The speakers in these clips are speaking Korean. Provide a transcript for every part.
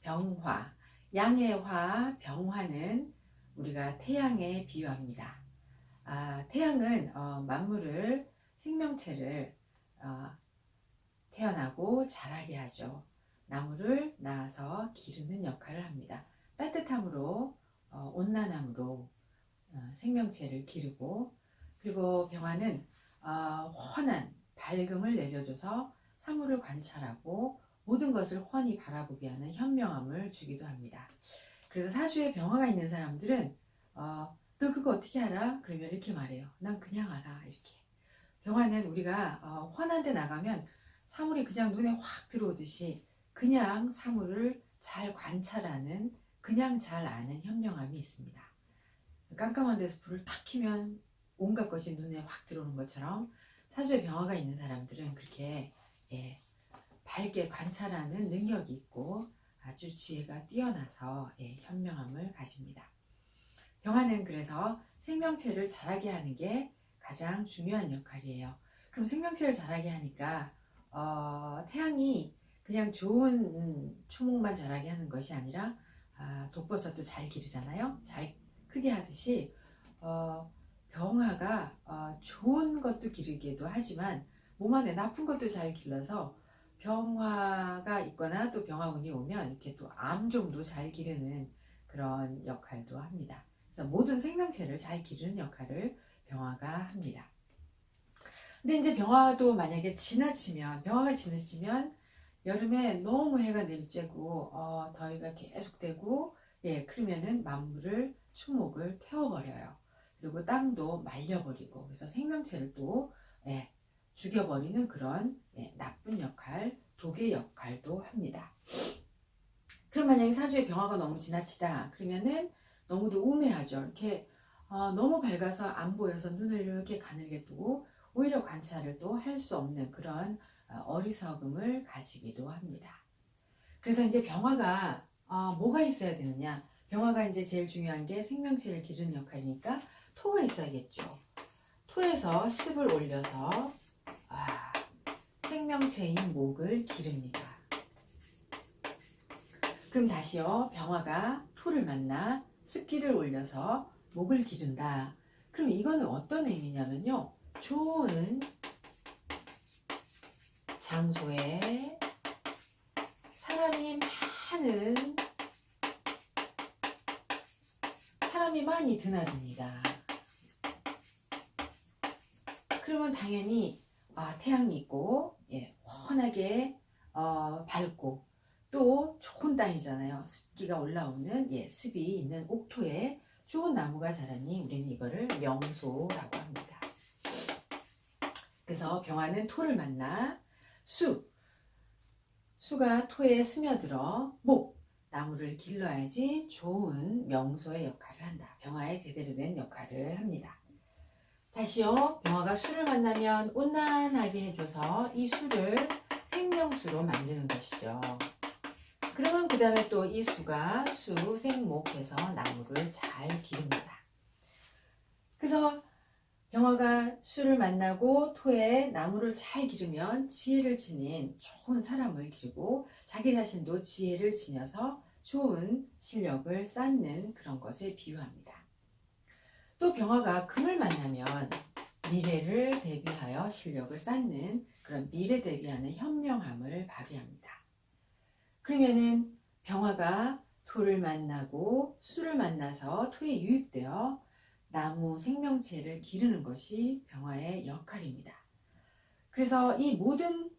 병화, 양의 화, 병화는 우리가 태양에 비유합니다. 태양은 만물을, 생명체를 태어나고 자라게 하죠. 나무를 낳아서 기르는 역할을 합니다. 따뜻함으로, 온난함으로 생명체를 기르고, 그리고 병화는 환한 밝음을 내려줘서 사물을 관찰하고 모든 것을 훤히 바라보게 하는 현명함을 주기도 합니다. 그래서 사주에 병화가 있는 사람들은 너 그거 어떻게 알아? 그러면 이렇게 말해요. 난 그냥 알아. 이렇게. 병화는 우리가 환한 데 나가면 사물이 그냥 눈에 확 들어오듯이 그냥 사물을 잘 관찰하는, 그냥 잘 아는 현명함이 있습니다. 깜깜한 데서 불을 탁 켜면 온갖 것이 눈에 확 들어오는 것처럼 사주에 병화가 있는 사람들은 그렇게 밝게 관찰하는 능력이 있고 아주 지혜가 뛰어나서 현명함을 가집니다. 병화는 그래서 생명체를 자라게 하는 게 가장 중요한 역할이에요. 그럼 생명체를 자라게 하니까 태양이 그냥 좋은 초목만 자라게 하는 것이 아니라 독버섯도 잘 기르잖아요. 잘 크게 하듯이 병화가 좋은 것도 기르기도 하지만 몸 안에 나쁜 것도 잘 길러서 병화가 있거나 또 병화운이 오면 이렇게 또 암종도 잘 기르는 그런 역할도 합니다. 그래서 모든 생명체를 잘 기르는 역할을 병화가 합니다. 근데 이제 병화도 만약에 병화가 지나치면 여름에 너무 해가 내리쬐고 더위가 계속되고 그러면은 만물을, 초목을 태워버려요. 그리고 땅도 말려버리고, 그래서 생명체를 또 죽여버리는 그런 나쁜 역할, 독의 역할도 합니다. 그럼 만약에 사주에 병화가 너무 지나치다 그러면은 너무도 우매하죠. 이렇게 너무 밝아서 안 보여서 눈을 이렇게 가늘게 뜨고 오히려 관찰을 또 할 수 없는 그런 어리석음을 가지기도 합니다. 그래서 이제 병화가 뭐가 있어야 되느냐? 병화가 이제 제일 중요한 게 생명체를 기르는 역할이니까 토가 있어야겠죠. 토에서 습을 올려서 생명체인 목을 기릅니다. 그럼 다시요. 병화가 토를 만나 습기를 올려서 목을 기른다. 그럼 이거는 어떤 의미냐면요. 좋은 장소에 사람이 많이 드나듭니다. 그러면 당연히 태양이 있고 환하게 밝고 또 좋은 땅이잖아요. 습기가 올라오는 습이 있는 옥토에 좋은 나무가 자라니 우리는 이거를 명소라고 합니다. 그래서 병화는 토를 만나 수가 토에 스며들어 나무를 길러야지 좋은 명소의 역할을 한다. 병화의 제대로 된 역할을 합니다. 다시요. 병화가 수를 만나면 온난하게 해줘서 이 수를 생명수로 만드는 것이죠. 그러면 그 다음에 또 이 수가 생목해서 나무를 잘 기릅니다. 그래서 병화가 수를 만나고 토에 나무를 잘 기르면 지혜를 지닌 좋은 사람을 기르고 자기 자신도 지혜를 지녀서 좋은 실력을 쌓는 그런 것에 비유합니다. 또 병화가 금을 만나면 미래를 대비하여 실력을 쌓는 그런 미래 대비하는 현명함을 발휘합니다. 그러면은 병화가 토를 만나고 수를 만나서 토에 유입되어 나무 생명체를 기르는 것이 병화의 역할입니다. 그래서 이 모든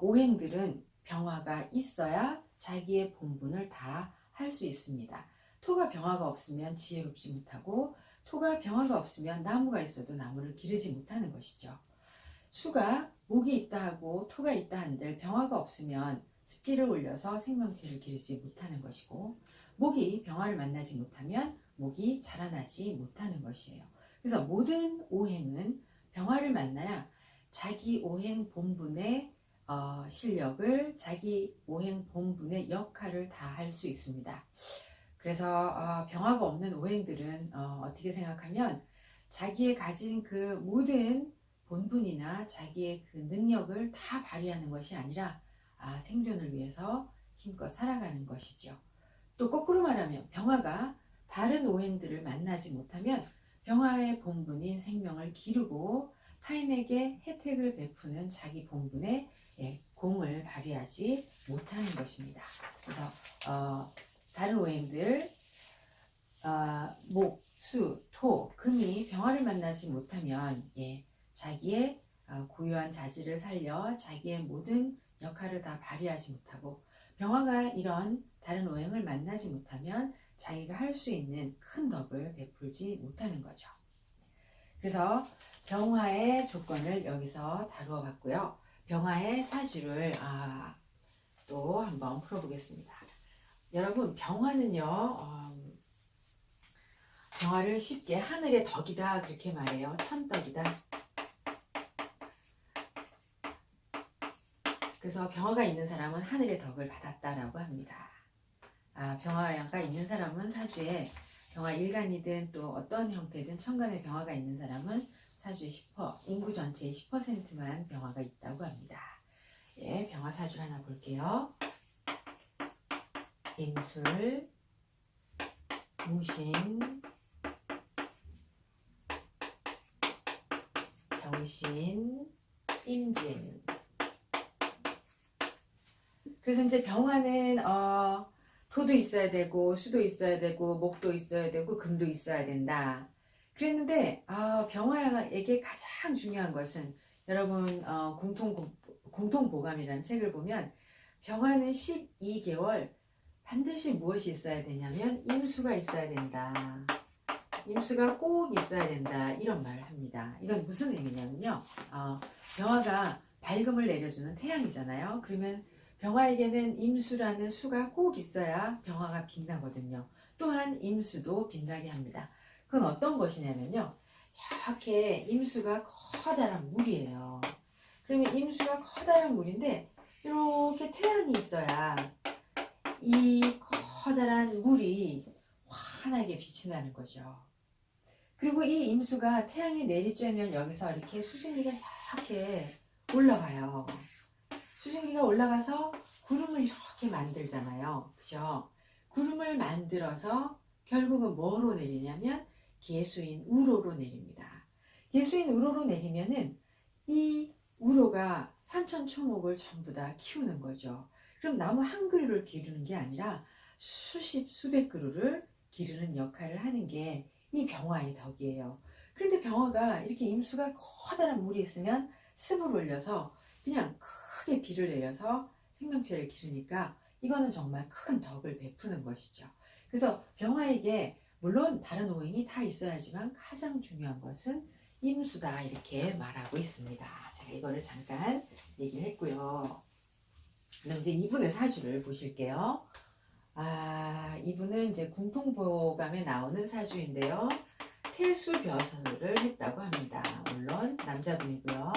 오행들은 병화가 있어야 자기의 본분을 다 할 수 있습니다. 토가 병화가 없으면 지혜롭지 못하고 토가 병화가 없으면 나무가 있어도 나무를 기르지 못하는 것이죠. 수가 목이 있다 하고 토가 있다 한들 병화가 없으면 습기를 올려서 생명체를 기르지 못하는 것이고 목이 병화를 만나지 못하면 목이 자라나지 못하는 것이에요. 그래서 모든 오행은 병화를 만나야 자기 오행 본분의 실력을, 자기 오행 본분의 역할을 다 할 수 있습니다. 그래서 병화가 없는 오행들은 어떻게 생각하면 자기의 가진 그 모든 본분이나 자기의 그 능력을 다 발휘하는 것이 아니라 생존을 위해서 힘껏 살아가는 것이죠. 또 거꾸로 말하면 병화가 다른 오행들을 만나지 못하면 병화의 본분인 생명을 기르고 타인에게 혜택을 베푸는 자기 본분에 공을 발휘하지 못하는 것입니다. 그래서 다른 오행들 목, 수, 토, 금이 병화를 만나지 못하면 자기의 고유한 자질을 살려 자기의 모든 역할을 다 발휘하지 못하고 병화가 이런 다른 오행을 만나지 못하면 자기가 할 수 있는 큰 덕을 베풀지 못하는 거죠. 그래서 병화의 조건을 여기서 다루어 봤고요. 병화의 사주를 또 한번 풀어보겠습니다. 여러분, 병화는요, 병화를 쉽게 하늘의 덕이다 그렇게 말해요. 천덕이다. 그래서 병화가 있는 사람은 하늘의 덕을 받았다라고 합니다. 병화가 있는 사람은 사주에 병화 일간이든 또 어떤 형태든 천간에 병화가 있는 사람은 사주의 10%, 인구 전체의 10%만 병화가 있다고 합니다. 병화 사주를 하나 볼게요. 임술, 무신, 병신, 임진. 그래서 이제 병화는 토도 있어야 되고 수도 있어야 되고 목도 있어야 되고 금도 있어야 된다. 그랬는데 병화에게 가장 중요한 것은 여러분 공통보감이라는 책을 보면 병화는 12개월 반드시 무엇이 있어야 되냐면 임수가 있어야 된다. 임수가 꼭 있어야 된다. 이런 말을 합니다. 이건 무슨 의미냐면요. 병화가 밝음을 내려주는 태양이잖아요. 그러면 병화에게는 임수라는 수가 꼭 있어야 병화가 빛나거든요. 또한 임수도 빛나게 합니다. 그건 어떤 것이냐면요. 이렇게 임수가 커다란 물이에요. 그러면 임수가 커다란 물인데 이렇게 태양이 있어야 이 커다란 물이 환하게 빛이 나는 거죠. 그리고 이 임수가 태양이 내리쬐면 여기서 이렇게 수증기가 이렇게 올라가요. 수증기가 올라가서 구름을 이렇게 만들잖아요. 그죠? 구름을 만들어서 결국은 뭐로 내리냐면 계수인 우로로 내립니다. 계수인 우로로 내리면은 이 우로가 산천초목을 전부 다 키우는 거죠. 그럼 나무 한 그루를 기르는 게 아니라 수십 수백 그루를 기르는 역할을 하는 게 이 병화의 덕이에요. 그런데 병화가 이렇게 임수가 커다란 물이 있으면 습을 올려서 그냥 크게 비를 내려서 생명체를 기르니까 이거는 정말 큰 덕을 베푸는 것이죠. 그래서 병화에게 물론 다른 오행이 다 있어야지만 가장 중요한 것은 임수다 이렇게 말하고 있습니다. 제가 이거를 잠깐 얘기를 했고요. 그럼 이제 이분의 사주를 보실게요. 이분은 이제 궁통보감에 나오는 사주인데요. 태수벼슬을 했다고 합니다. 물론 남자분이고요.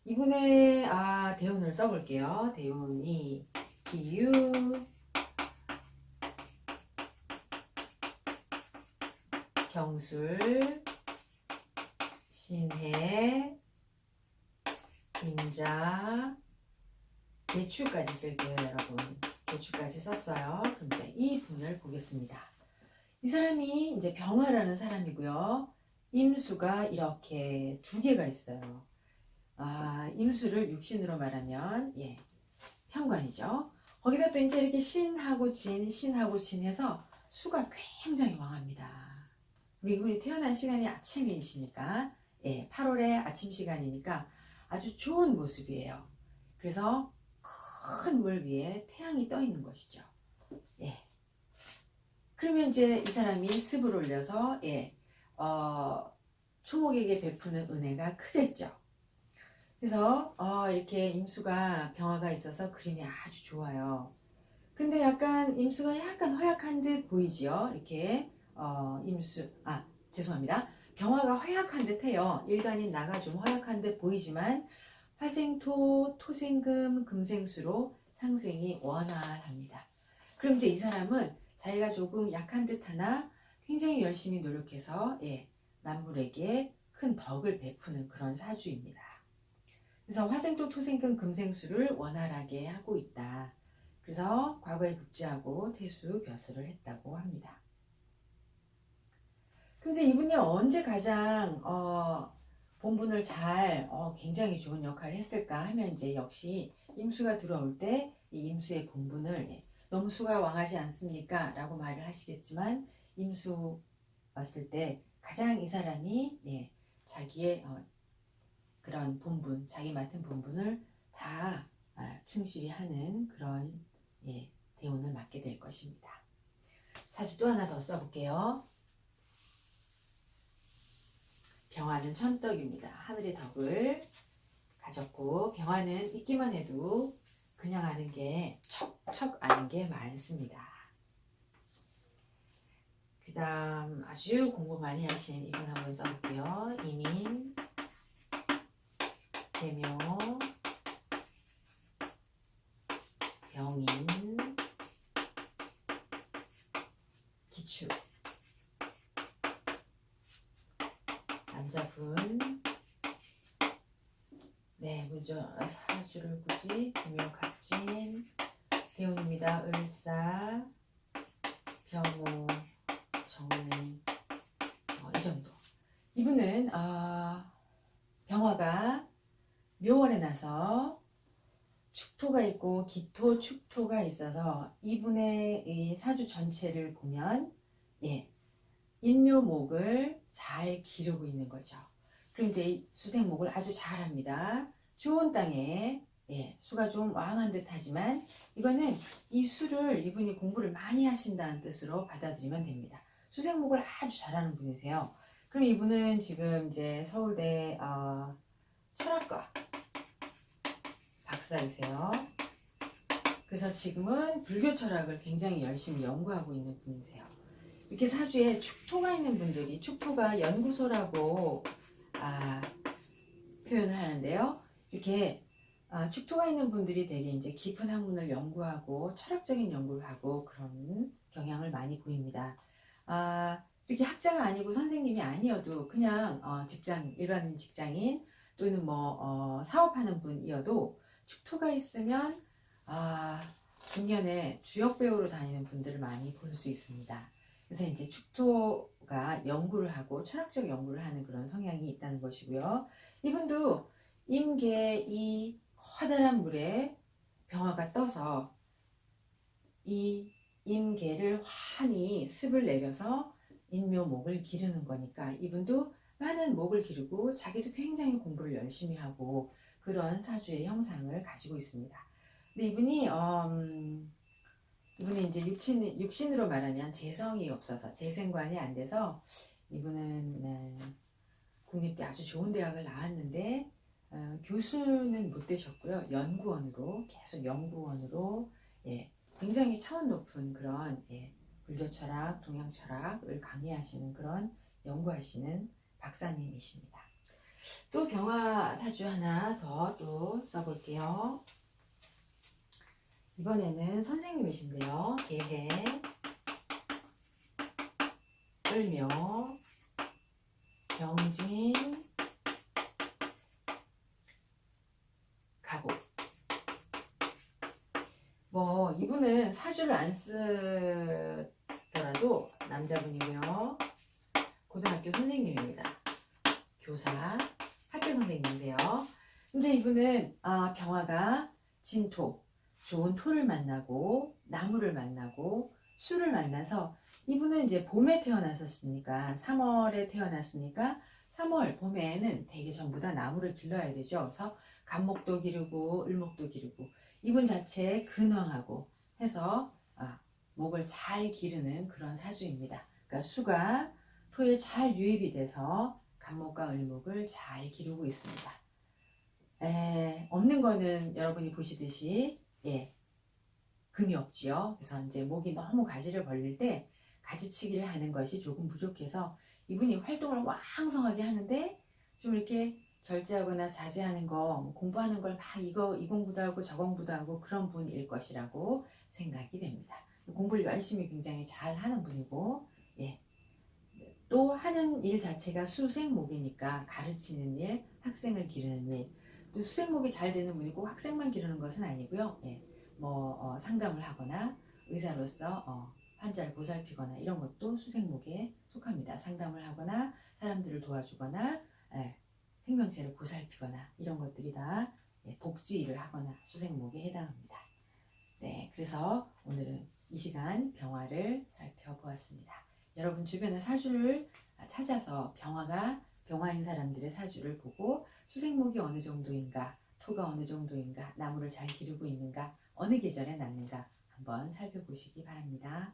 이분의 대운을 써볼게요. 대운이 기유, 경술, 신해, 임자, 개축까지 쓸게요, 여러분. 개축까지 썼어요. 그럼 이제 이 분을 보겠습니다. 이 사람이 이제 병화라는 사람이고요. 임수가 이렇게 두 개가 있어요. 임수를 육신으로 말하면 편관이죠. 거기다 또 이제 이렇게 신하고 진 해서 수가 굉장히 왕합니다. 우리 이분이 태어난 시간이 아침이시니까 8월의 아침 시간이니까 아주 좋은 모습이에요. 그래서 큰 물 위에 태양이 떠 있는 것이죠. 그러면 이제 이 사람이 습을 올려서 초목에게 베푸는 은혜가 크겠죠. 그래서 이렇게 임수가 병화가 있어서 그림이 아주 좋아요. 근데 약간 임수가 약간 허약한 듯 보이지요. 이렇게 죄송합니다. 병화가 허약한 듯 해요. 일간인 나가 좀 허약한 듯 보이지만 화생토, 토생금, 금생수로 상생이 원활합니다. 그럼 이제 이 사람은 자기가 조금 약한 듯 하나 굉장히 열심히 노력해서 만물에게 큰 덕을 베푸는 그런 사주입니다. 그래서 화생토, 토생금, 금생수를 원활하게 하고 있다. 그래서 과거에 급제하고 태수 벼슬을 했다고 합니다. 그럼 이제 이분이 언제 가장 본분을 잘 굉장히 좋은 역할을 했을까 하면 이제 역시 임수가 들어올 때 이 임수의 본분을 너무 수가 왕하지 않습니까? 라고 말을 하시겠지만 임수 왔을 때 가장 이 사람이 자기의 그런 본분, 자기 맡은 본분을 다 충실히 하는 그런 대운을 맞게 될 것입니다. 사주 또 하나 더 써볼게요. 병화는 천덕입니다. 하늘의 덕을 가졌고 병화는 있기만 해도 그냥 아는 게 척척 아는 게 많습니다. 그 다음 아주 공부 많이 하신 이분 한번 써볼게요. 이민, 대묘, 병인, 기축. 남자분 먼저 사주를 굳이 대묘, 갑진, 대운입니다. 을사, 병호, 정민 이 정도. 이분은 병화가 묘월에 나서 축토가 있고 기토, 축토가 있어서 이분의 이 사주 전체를 보면 인묘목을 잘 기르고 있는 거죠. 그럼 이제 수생목을 아주 잘합니다. 좋은 땅에 수가 좀 왕한 듯 하지만 이거는 이 수를 이분이 공부를 많이 하신다는 뜻으로 받아들이면 됩니다. 수생목을 아주 잘하는 분이세요. 그럼 이분은 지금 이제 서울대 철학과 박사이세요. 그래서 지금은 불교 철학을 굉장히 열심히 연구하고 있는 분이세요. 이렇게 사주에 축토가 있는 분들이, 축토가 연구소라고 표현을 하는데요. 이렇게 축토가 있는 분들이 되게 이제 깊은 학문을 연구하고 철학적인 연구를 하고 그런 경향을 많이 보입니다. 이렇게 학자가 아니고 선생님이 아니어도 그냥 일반 직장인 또는 뭐 사업하는 분이어도 축토가 있으면 중년에 주역 배우로 다니는 분들을 많이 볼 수 있습니다. 그래서 이제 축토가 연구를 하고 철학적 연구를 하는 그런 성향이 있다는 것이고요. 이분도 임계 이 커다란 물에 병화가 떠서 이 임계를 환히 습을 내려서 인묘목을 기르는 거니까 이분도 많은 목을 기르고 자기도 굉장히 공부를 열심히 하고 그런 사주의 형상을 가지고 있습니다. 근데 이분이 이제 육신으로 말하면 재성이 없어서 재생관이 안 돼서 이분은 국립대 아주 좋은 대학을 나왔는데 교수는 못 되셨고요. 계속 연구원으로 굉장히 차원 높은 그런 불교 철학, 동양 철학을 강의하시는 그런 연구하시는 박사님이십니다. 또 병화 사주 하나 더 또 써볼게요. 이번에는 선생님이신데요. 계해, 을묘, 병진, 갑오. 뭐 이분은 사주를 안 쓰더라도 남자분이고요. 고등학교 선생님입니다. 교사, 학교 선생님인데요. 근데 이분은 병화가 진토, 좋은 토를 만나고 나무를 만나고 수를 만나서 이분은 이제 봄에 태어났었으니까 3월에 태어났으니까 3월 봄에는 대개 전부 다 나무를 길러야 되죠. 그래서 갑목도 기르고 을목도 기르고 이분 자체에 근황하고 해서 목을 잘 기르는 그런 사주입니다. 그러니까 수가 토에 잘 유입이 돼서 갑목과 을목을 잘 기르고 있습니다. 없는 거는 여러분이 보시듯이 금이 없지요. 그래서 이제 목이 너무 가지를 벌릴 때 가지치기를 하는 것이 조금 부족해서 이분이 활동을 왕성하게 하는데 좀 이렇게 절제하거나 자제하는 거, 공부하는 걸 막 이 공부도 하고 저 공부도 하고 그런 분일 것이라고 생각이 됩니다. 공부를 열심히 굉장히 잘 하는 분이고 또 하는 일 자체가 수생목이니까 가르치는 일, 학생을 기르는 일, 또 수생목이 잘 되는 분이고 학생만 기르는 것은 아니고요. 상담을 하거나 의사로서 환자를 보살피거나 이런 것도 수생목에 속합니다. 상담을 하거나 사람들을 도와주거나 생명체를 보살피거나 이런 것들이 다 복지 일을 하거나 수생목에 해당합니다. 네, 그래서 오늘은 이 시간 병화를 살펴보았습니다. 여러분 주변의 사주를 찾아서 병화인 사람들의 사주를 보고 수생목이 어느 정도인가, 토가 어느 정도인가, 나무를 잘 기르고 있는가, 어느 계절에 낳는가 한번 살펴보시기 바랍니다.